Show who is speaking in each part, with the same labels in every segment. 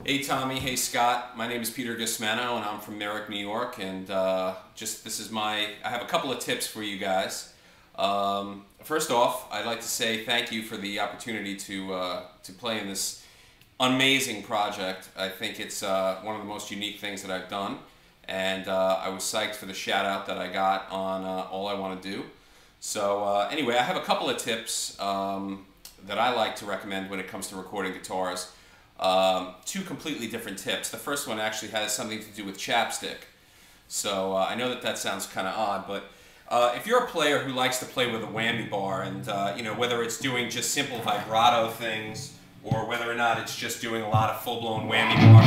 Speaker 1: Hey Tommy, hey Scott. My name is Peter Gusmano and I'm from Merrick, New York. And I have a couple of tips for you guys. First off, I'd like to say thank you for the opportunity to play in this amazing project. I think it's one of the most unique things that I've done. And I was psyched for the shout out that I got on All I Want to Do. So anyway, I have a couple of tips that I like to recommend when it comes to recording guitars. Two completely different tips. The first one actually has something to do with chapstick. So I know that sounds kind of odd, but if you're a player who likes to play with a whammy bar, and you know, whether it's doing just simple vibrato things or whether or not it's just doing a lot of full-blown whammy bar.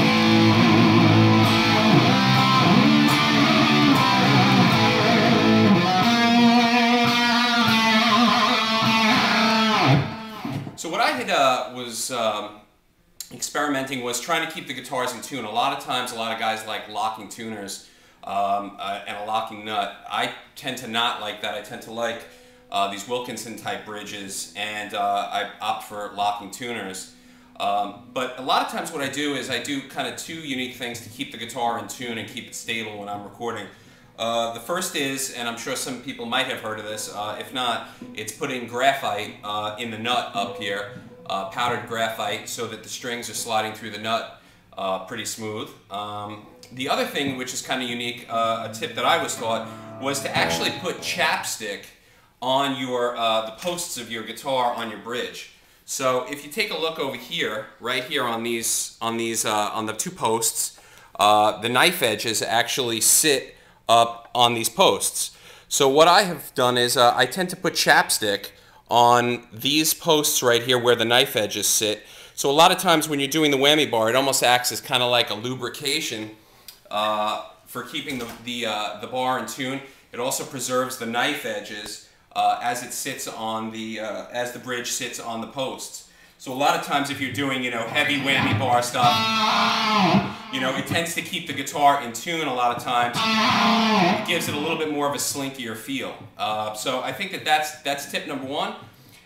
Speaker 1: So what I had was experimenting was trying to keep the guitars in tune. A lot of times, a lot of guys like locking tuners and a locking nut. I tend to not like that. I tend to like these Wilkinson type bridges, and I opt for locking tuners. But a lot of times what I do is I do kind of two unique things to keep the guitar in tune and keep it stable when I'm recording. The first is, and I'm sure some people might have heard of this, if not, it's putting graphite in the nut up here. Powdered graphite, so that the strings are sliding through the nut pretty smooth. The other thing, which is kind of unique, a tip that I was taught, was to actually put chapstick on your the posts of your guitar on your bridge. So if you take a look over here, right here on the two posts, the knife edges actually sit up on these posts. So what I have done is I tend to put chapstick on these posts right here where the knife edges sit. So a lot of times when you're doing the whammy bar, it almost acts as kind of like a lubrication for keeping the bar in tune. It also preserves the knife edges as it sits on as the bridge sits on the posts. So a lot of times if you're doing, you know, heavy whammy bar stuff, you know, it tends to keep the guitar in tune a lot of times. It gives it a little bit more of a slinkier feel. So I think that's tip number one.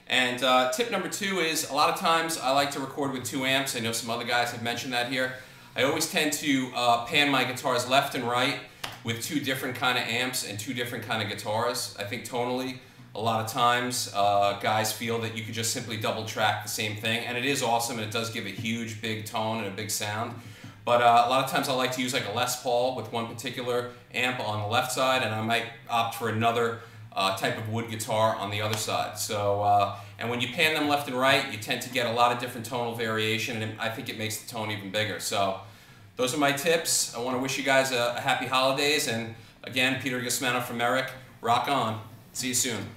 Speaker 1: And tip number two is a lot of times I like to record with two amps. I know some other guys have mentioned that here. I always tend to pan my guitars left and right with two different kind of amps and two different kind of guitars. I think tonally, a lot of times guys feel that you could just simply double track the same thing, and it is awesome, and it does give a huge big tone and a big sound. But a lot of times I like to use like a Les Paul with one particular amp on the left side, and I might opt for another type of wood guitar on the other side. So, and when you pan them left and right, you tend to get a lot of different tonal variation, and I think it makes the tone even bigger. So those are my tips. I want to wish you guys a happy holidays, and again, Peter Gusmano from Merrick. Rock on. See you soon.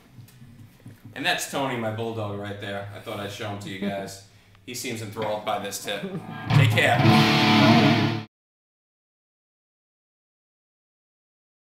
Speaker 1: And that's Tony, my bulldog, right there. I thought I'd show him to you guys. He seems enthralled by this tip. Take care.